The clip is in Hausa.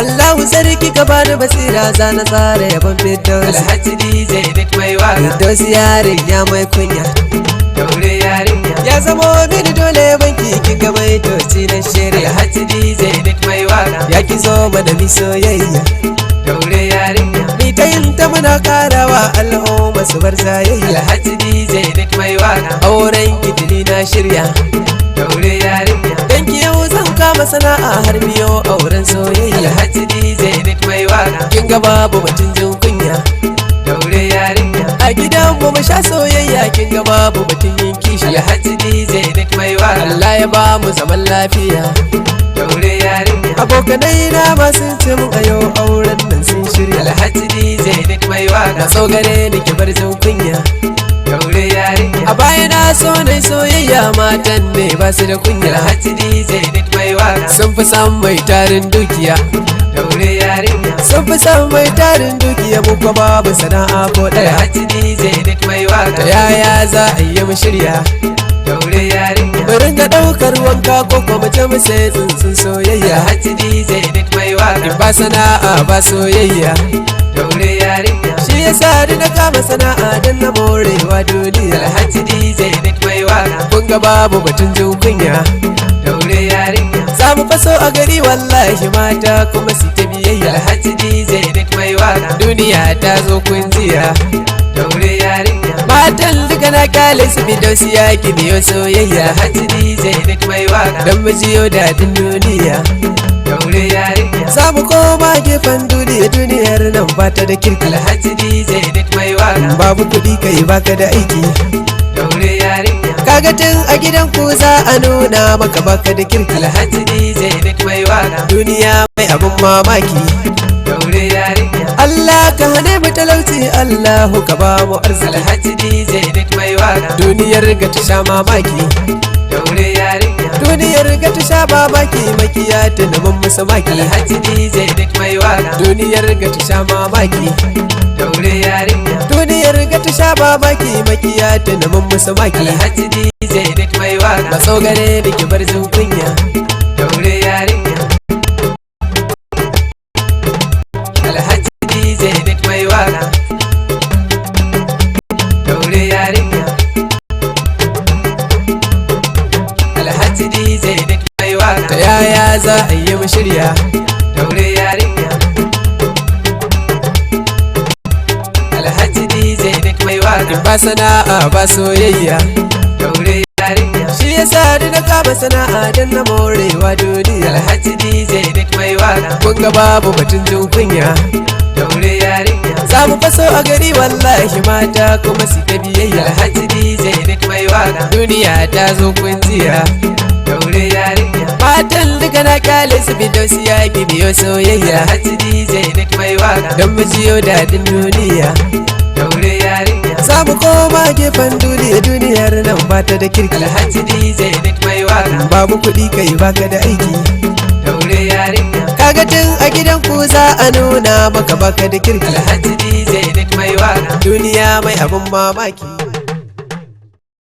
Allahu sarki ka bani basira zana tsara yaban Firdausi. Alhaji DJ Nick mai waka. Firdausi yarinya mai kunya, daure yarinya. ya zamo mini dole banki kin ga baitoci na shirya. Alhaji DJ Nick mai waka. Ya ki zo mana mi soyayya, daure yarinya. ni ta yin ta muna karawa al'umma su bar zayayya. Alhaji DJ Nick mai waka. Auren kitini na shirya, daure yarinya. danki yau zan kama sana'a har biyo auren soyayya. Alhaji DJ Nick mai waka. Kin ga babu batun jin kunya, daure yarinya. a gidan mu sha soyayya. Kin ga babu batun yin kishi, Alhaji DJ Nick mai waka. Allah ya ba mu zaman lafiya. daure yarinya. Abokanai na ma sun ce mun a yau auren nan sun shirya. Alhaji DJ Nick mai Na waka. so gare ni ki bar jin kunya, daure yarinya. a baya na so na soyayya matan ne ba su da kunya. Alhaji DJ Nick mai waka. Sun fi san mai tarin dukiya, daure yarinya. sun fi san mai tarin dukiya, mu kuma babu sana'a ko ɗaya. Alhaji DJ Nick mai Ta waka. yaya za a yi mu shirya, daure yarinya. mu ringa ɗaukar wanka ko kuma je mu sai tsuntsun soyayya. Alhaji DJ Nick mai waka. Ba sana'a ba soyayya, daure yarinya. shi yasa ni na kama sana'a don na morewa duniya. Alhaji DJ Nick mai waka. Kun ga babu batun jin kunya, daure yarinya. za mu faso a gari wallahi mata kuma su ta biyayya. Alhaji DJ Nick mai waka. Duniya ta zo kun jiya, daure yarinya. matan duka na kyale su Firdausi ya ki biyo soyayya. Alhaji DJ Nick mai waka. Dan mu jiyo daɗin duniya, daure yarinya. za mu koma gefen duniya. Duniyar nan ba ta da kirki, Alhaji DJ Nick mai waka. babu kuɗi kai baka da aiki. daure yarinya. Kaga tun a gidan ku za a nuna maka baka da kirki. Alhaji DJ Nick mai waka. Duniya mai abin mamaki, daure yarinya. Allah ka hane mu talauci, Allahu ka ba mu arziki. Alhaji DJ Nick mai waka. Duniyar ga ta sha mamaki, daure yarinya. duniyar ga ta sha mamaki, makiya ta naman musu maki. Alhaji DJ Nick mai waka. Duniyar ga ta sha mamaki, daure yarinya. duniyar ga ta sha mamaki, makiya ta naman musu maki. Alhaji DJ Nick mai waka. Ba so gare da ki bar jin kunya, daure yarinya. Alhaji DJ Nick mai waka. daure yarinya. Alhaji DJ Nick mai ta waka. yaya za a yi mu shirya, daure yarinya. Alhaji DJ Nick mai waka. ba sana'a ba soyayya. daure yarinya. Shi yasa ni na kama sana'a don na morewa duniya. Alhaji DJ Nick mai waka. Kun ga babu batun jin kunya, daure yarinya. za mu faso a gari wallahi mata kuma su ta biyayya. Alhaji DJ Nick mai waka. Duniya ta zo kun jiya, daure yarinya. matan duka na kyale su Firdausi ya ki biyo soyayya. Alhaji DJ Nick mai waka. Don mu jiyo daɗin duniya, daure yarinya. za mu koma gefen duniya. Duniyar nan ba ta da kirki, Alhaji DJ Nick mai waka. babu kuɗi kai baka da aiki. daure yarinya. Kaga tun a gidan ku za a nuna maka baka da kirki. Alhaji DJ Nick mai waka. Duniya mai abin mamaki.